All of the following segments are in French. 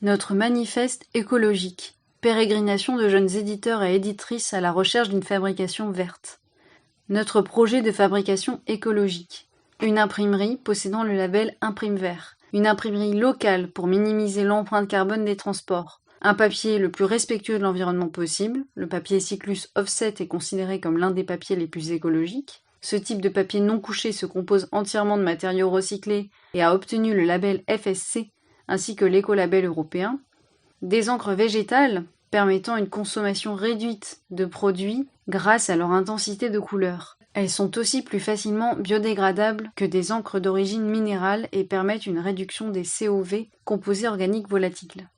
Notre manifeste écologique. Pérégrination de jeunes éditeurs et éditrices à la recherche d'une fabrication verte. Notre projet de fabrication écologique. Une imprimerie possédant le label Imprime Vert. Une imprimerie locale pour minimiser l'empreinte carbone des transports. Un papier le plus respectueux de l'environnement possible. Le papier Cyclus Offset est considéré comme l'un des papiers les plus écologiques. Ce type de papier non couché se compose entièrement de matériaux recyclés et a obtenu le label FSC ainsi que l'écolabel européen. Des encres végétales permettant une consommation réduite de produits grâce à leur intensité de couleur. Elles sont aussi plus facilement biodégradables que des encres d'origine minérale et permettent une réduction des COV, composés organiques volatiles.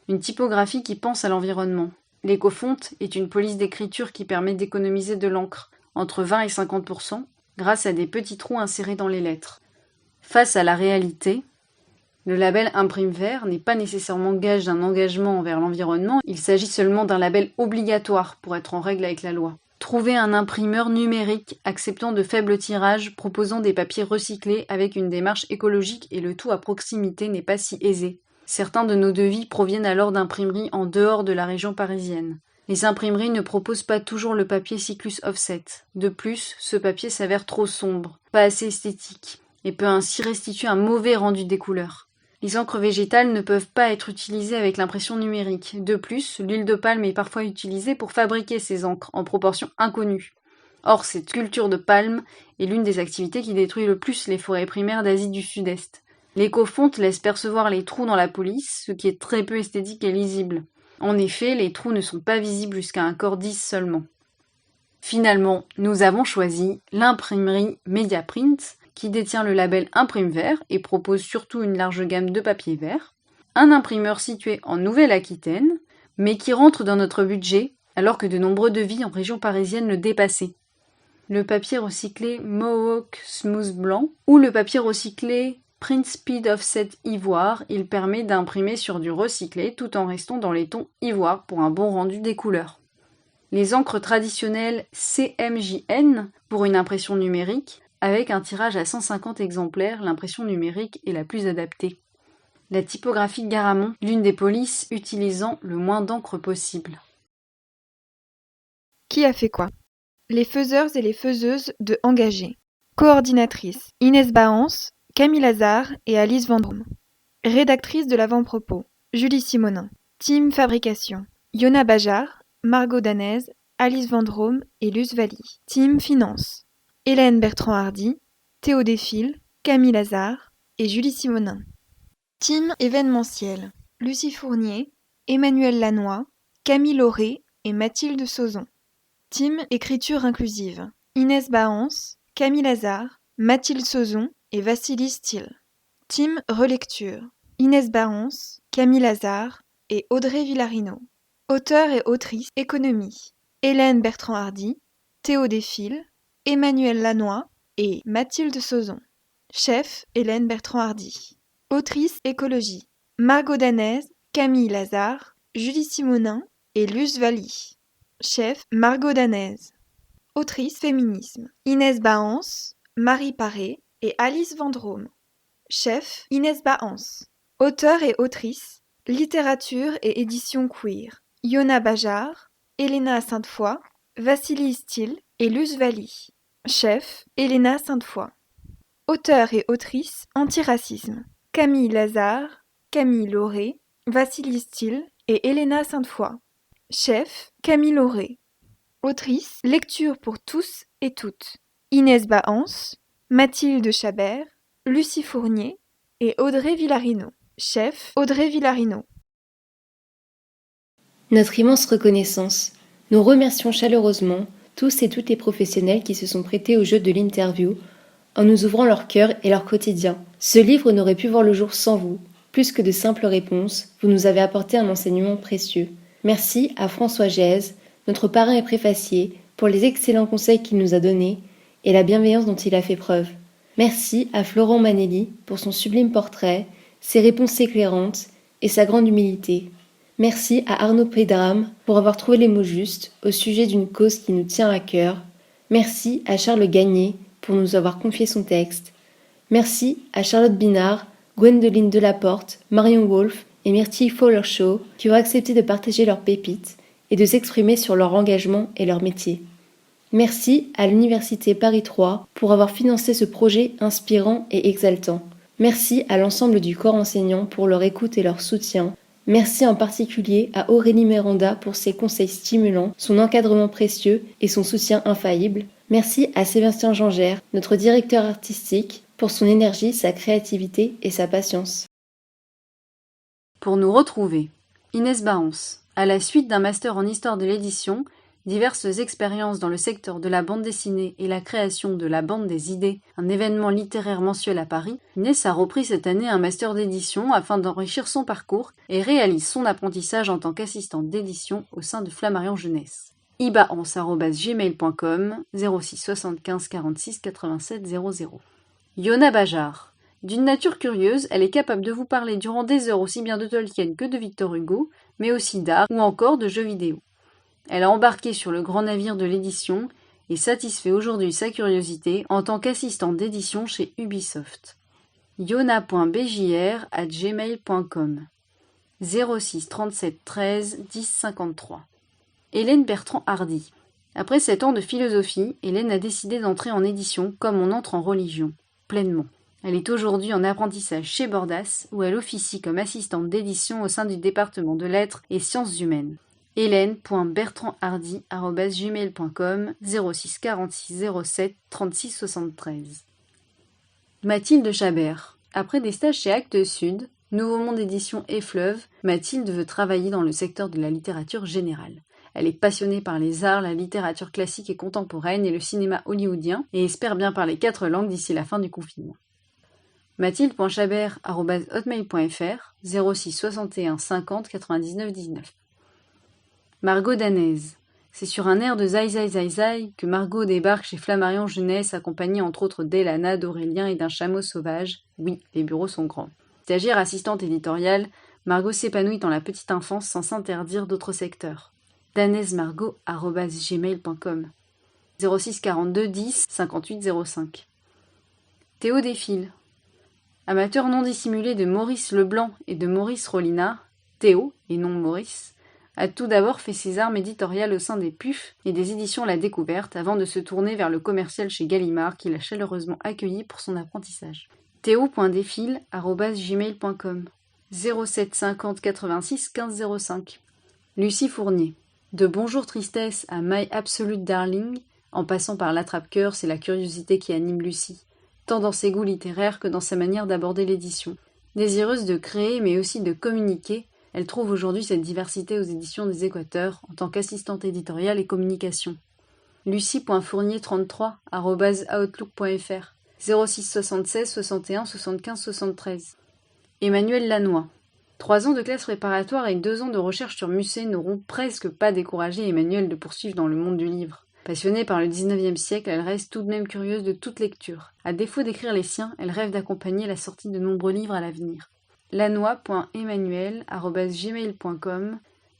Une typographie qui pense à l'environnement. L'écofonte est une police d'écriture qui permet d'économiser de l'encre, entre 20 et 50%, grâce à des petits trous insérés dans les lettres. Face à la réalité, le label Imprime Vert n'est pas nécessairement gage d'un engagement envers l'environnement, il s'agit seulement d'un label obligatoire pour être en règle avec la loi. Trouver un imprimeur numérique acceptant de faibles tirages, proposant des papiers recyclés avec une démarche écologique et le tout à proximité n'est pas si aisé. Certains de nos devis proviennent alors d'imprimeries en dehors de la région parisienne. Les imprimeries ne proposent pas toujours le papier Cyclus Offset. De plus, ce papier s'avère trop sombre, pas assez esthétique, et peut ainsi restituer un mauvais rendu des couleurs. Les encres végétales ne peuvent pas être utilisées avec l'impression numérique. De plus, l'huile de palme est parfois utilisée pour fabriquer ces encres en proportion inconnue. Or, cette culture de palme est l'une des activités qui détruit le plus les forêts primaires d'Asie du Sud-Est. L'écofonte laisse percevoir les trous dans la police, ce qui est très peu esthétique et lisible. En effet, les trous ne sont pas visibles jusqu'à un corps 10 seulement. Finalement, nous avons choisi l'imprimerie Mediaprint, qui détient le label Imprime Vert et propose surtout une large gamme de papier vert, un imprimeur situé en Nouvelle-Aquitaine, mais qui rentre dans notre budget alors que de nombreux devis en région parisienne le dépassaient. Le papier recyclé Mohawk Smooth Blanc ou le papier recyclé Print Speed Offset Ivoire, il permet d'imprimer sur du recyclé tout en restant dans les tons ivoire pour un bon rendu des couleurs. Les encres traditionnelles CMJN pour une impression numérique. Avec un tirage à 150 exemplaires, l'impression numérique est la plus adaptée. La typographie Garamond, l'une des polices utilisant le moins d'encre possible. Qui a fait quoi? Les faiseurs et les faiseuses de Engagés. Coordinatrice Inès Baance, Camille Lazare et Alice Vendôme. Rédactrice de l'avant-propos Julie Simonin. Team Fabrication Yona Bajar, Margot Danez, Alice Vendôme et Luce Valli. Team Finance Hélène Bertrand-Hardy, Théo Desfil, Camille Lazare et Julie Simonin. Team événementiel Lucie Fournier, Emmanuel Lannoy, Camille Lauré et Mathilde Sauzon. Team écriture inclusive Inès Baance, Camille Lazare, Mathilde Sauzon et Vassili Stil. Team relecture Inès Baance, Camille Lazare et Audrey Villarino. Auteur et autrice économie Hélène Bertrand-Hardy, Théo Desfil, Emmanuel Lannoy et Mathilde Sauzon. Chef Hélène Bertrand-Hardy. Autrice écologie Margot Danez, Camille Lazare, Julie Simonin et Luce Valli. Chef Margot Danez. Autrice féminisme Inès Baance, Marie Paré et Alice Vendôme. Chef Inès Baance. Auteur et autrice littérature et édition queer Yona Bajar, Elena Sainte-Foy, Vassili Stil et Luce Valli. Chef Elena Sainte-Foy. Auteur et autrice antiracisme Camille Lazare, Camille Lauré, Vassili Stil et Elena Sainte-Foy. Chef Camille Lauré. Autrice lecture pour tous et toutes Inès Baance, Mathilde Chabert, Lucie Fournier et Audrey Villarino. Chef Audrey Villarino. Notre immense reconnaissance. Nous remercions chaleureusement tous et toutes les professionnels qui se sont prêtés au jeu de l'interview en nous ouvrant leur cœur et leur quotidien. Ce livre n'aurait pu voir le jour sans vous. Plus que de simples réponses, vous nous avez apporté un enseignement précieux. Merci à François Gèze, notre parrain et préfacier, pour les excellents conseils qu'il nous a donnés et la bienveillance dont il a fait preuve. Merci à Florent Manelli pour son sublime portrait, ses réponses éclairantes et sa grande humilité. Merci à Arnaud Pédram pour avoir trouvé les mots justes au sujet d'une cause qui nous tient à cœur. Merci à Charles Gagné pour nous avoir confié son texte. Merci à Charlotte Binard Gwendoline Delaporte, Marion Wolf et Myrtille Fowler-Shaw qui ont accepté de partager leurs pépites et de s'exprimer sur leur engagement et leur métier. Merci à l'Université Paris 3 pour avoir financé ce projet inspirant et exaltant. Merci à l'ensemble du corps enseignant pour leur écoute et leur soutien. Merci en particulier à Aurélie Miranda pour ses conseils stimulants, son encadrement précieux et son soutien infaillible. Merci à Sébastien Jangère, notre directeur artistique, pour son énergie, sa créativité et sa patience. Pour nous retrouver, Inès Barance. À la suite d'un master en histoire de l'édition, diverses expériences dans le secteur de la bande dessinée et la création de la Bande des idées, un événement littéraire mensuel à Paris, Inès a repris cette année un master d'édition afin d'enrichir son parcours et réalise son apprentissage en tant qu'assistante d'édition au sein de Flammarion Jeunesse. ibaance@gmail.com 06 75 46 87 00. Yona Bajar. D'une nature curieuse, elle est capable de vous parler durant des heures aussi bien de Tolkien que de Victor Hugo, mais aussi d'art ou encore de jeux vidéo. Elle a embarqué sur le grand navire de l'édition et satisfait aujourd'hui sa curiosité en tant qu'assistante d'édition chez Ubisoft. yona.bjr@gmail.com 06 37 13 10 53. Hélène Bertrand-Hardy. Après 7 ans de philosophie, Hélène a décidé d'entrer en édition comme on entre en religion, pleinement. Elle est aujourd'hui en apprentissage chez Bordas, où elle officie comme assistante d'édition au sein du département de lettres et sciences humaines. hélène.bertrandhardy@gmail.com 06 46 07 36 73. Mathilde Chabert. Après des stages chez Actes Sud, Nouveau Monde Édition et Fleuve, Mathilde veut travailler dans le secteur de la littérature générale. Elle est passionnée par les arts, la littérature classique et contemporaine et le cinéma hollywoodien et espère bien parler 4 langues d'ici la fin du confinement. Mathilde.chabert@hotmail.fr 06 61 50 99 19. Margot Danaise. C'est sur un air de Zai Zai Zai Zai que Margot débarque chez Flammarion Jeunesse accompagnée entre autres d'Elana, d'Aurélien et d'un chameau sauvage. Oui, les bureaux sont grands. Stagiaire assistante éditoriale, Margot s'épanouit dans la petite enfance sans s'interdire d'autres secteurs. danaisemargot@gmail.com 06 42 10 58 05. Théo Défile. Amateur non dissimulé de Maurice Leblanc et de Maurice Rollinat, Théo, et non Maurice, a tout d'abord fait ses armes éditoriales au sein des PUF et des éditions La Découverte avant de se tourner vers le commercial chez Gallimard qui l'a chaleureusement accueilli pour son apprentissage. Théo.défile@gmail.com 07 50 86 15 05. Lucie Fournier. De Bonjour Tristesse à My Absolute Darling, en passant par l'attrape-cœur, c'est la curiosité qui anime Lucie, tant dans ses goûts littéraires que dans sa manière d'aborder l'édition. Désireuse de créer mais aussi de communiquer, elle trouve aujourd'hui cette diversité aux éditions des Équateurs en tant qu'assistante éditoriale et communication. lucie.fournier33@outlook.fr 06 76 61 75 73. Emmanuel Lannoy. 3 ans de classe préparatoire et 2 ans de recherche sur Musset n'auront presque pas découragé Emmanuel de poursuivre dans le monde du livre. Passionnée par le XIXe siècle, elle reste tout de même curieuse de toute lecture. À défaut d'écrire les siens, elle rêve d'accompagner la sortie de nombreux livres à l'avenir. lannoy.emmanuel@gmail.com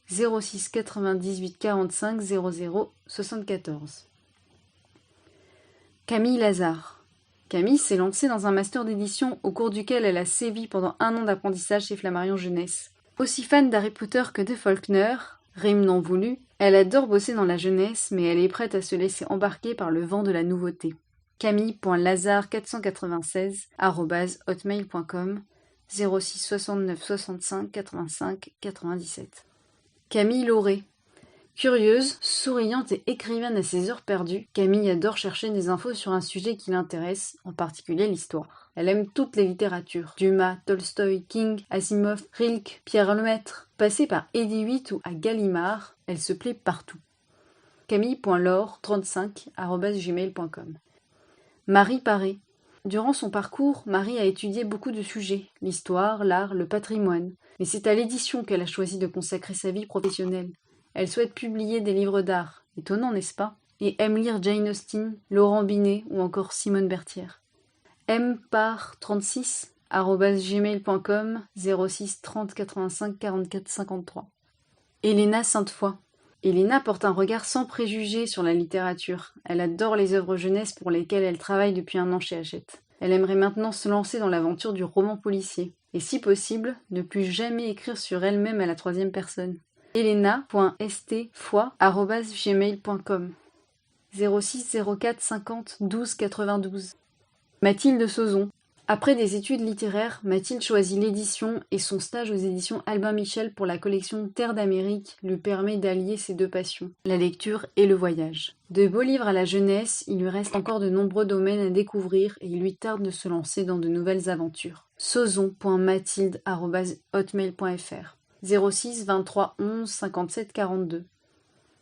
06 98 45 00 74. Camille Lazare. Camille s'est lancée dans un master d'édition au cours duquel elle a sévi pendant 1 an d'apprentissage chez Flammarion Jeunesse. Aussi fan d'Harry Potter que de Faulkner, rime non voulu, elle adore bosser dans la jeunesse, mais elle est prête à se laisser embarquer par le vent de la nouveauté. Camille.lazare496@hotmail.com 06 69 65 85 97. Camille Lauré. Curieuse, souriante et écrivaine à ses heures perdues, Camille adore chercher des infos sur un sujet qui l'intéresse, en particulier l'histoire. Elle aime toutes les littératures, Dumas, Tolstoï, King, Asimov, Rilke, Pierre Lemaitre. Passée par Eddie Huit ou à Gallimard, elle se plaît partout. Camille.laure35@gmail.com. Marie Paré. Durant son parcours, Marie a étudié beaucoup de sujets, l'histoire, l'art, le patrimoine, mais c'est à l'édition qu'elle a choisi de consacrer sa vie professionnelle. Elle souhaite publier des livres d'art, étonnant n'est-ce pas, et aime lire Jane Austen, Laurent Binet ou encore Simone Berthière. mpar36@gmail.com 06 30 85 44 53. Elena Sainte-Foy. Elena porte un regard sans préjugés sur la littérature. Elle adore les œuvres jeunesse pour lesquelles elle travaille depuis 1 an chez Hachette. Elle aimerait maintenant se lancer dans l'aventure du roman policier. Et si possible, ne plus jamais écrire sur elle-même à la troisième personne. elena.stfoy@gmail.com 06 04 50 12 92. Mathilde Sauzon. Après des études littéraires, Mathilde choisit l'édition et son stage aux éditions Albin Michel pour la collection Terre d'Amérique lui permet d'allier ses deux passions, la lecture et le voyage. De beaux livres à la jeunesse, il lui reste encore de nombreux domaines à découvrir et il lui tarde de se lancer dans de nouvelles aventures. sauzon.mathilde@hotmail.fr 06 23 11 57 42.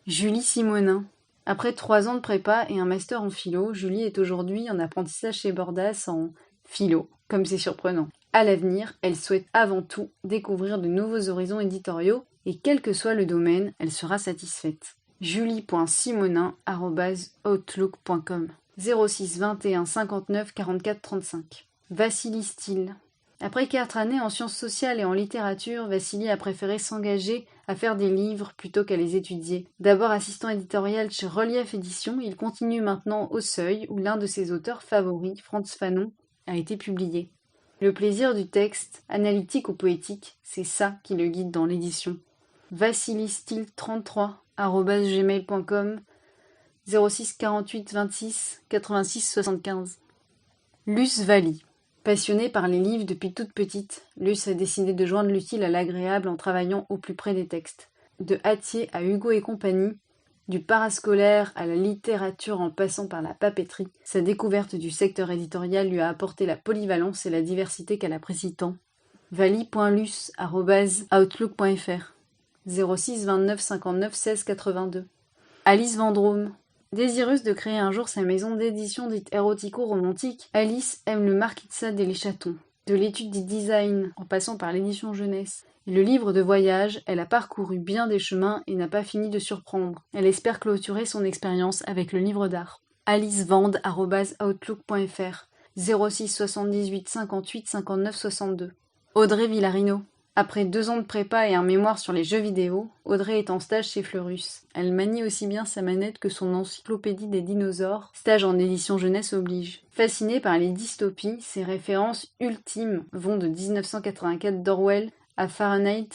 Julie Simonin. Après 3 ans de prépa et un master en philo, Julie est aujourd'hui en apprentissage chez Bordas en philo, comme c'est surprenant. À l'avenir, elle souhaite avant tout découvrir de nouveaux horizons éditoriaux et quel que soit le domaine, elle sera satisfaite. julie.simonin@outlook.com 06 21 59 44 35. Vassili Stil. Après 4 années en sciences sociales et en littérature, Vassili a préféré s'engager à faire des livres plutôt qu'à les étudier. D'abord assistant éditorial chez Relief Éditions, il continue maintenant au Seuil, où l'un de ses auteurs favoris, Frantz Fanon, a été publié. Le plaisir du texte, analytique ou poétique, c'est ça qui le guide dans l'édition. vassilistil33@gmail.com 06 48 26 86 75. Luce Valli. Passionnée par les livres depuis toute petite, Luce a décidé de joindre l'utile à l'agréable en travaillant au plus près des textes. De Hatier à Hugo et compagnie, du parascolaire à la littérature en passant par la papeterie, sa découverte du secteur éditorial lui a apporté la polyvalence et la diversité qu'elle apprécie tant. valli.luce@outlook.fr 06 29 59 16 82. Alice Vendôme. Désireuse de créer un jour sa maison d'édition dite érotico-romantique, Alice aime le Marquis de Sade et les chatons. De l'étude du design, en passant par l'édition jeunesse, et le livre de voyage, elle a parcouru bien des chemins et n'a pas fini de surprendre. Elle espère clôturer son expérience avec le livre d'art. alicevende@outlook.fr 06 78 58 59 62. Audrey Villarino. Après 2 ans de prépa et un mémoire sur les jeux vidéo, Audrey est en stage chez Fleurus. Elle manie aussi bien sa manette que son encyclopédie des dinosaures, stage en édition jeunesse oblige. Fascinée par les dystopies, ses références ultimes vont de 1984 d'Orwell à Fahrenheit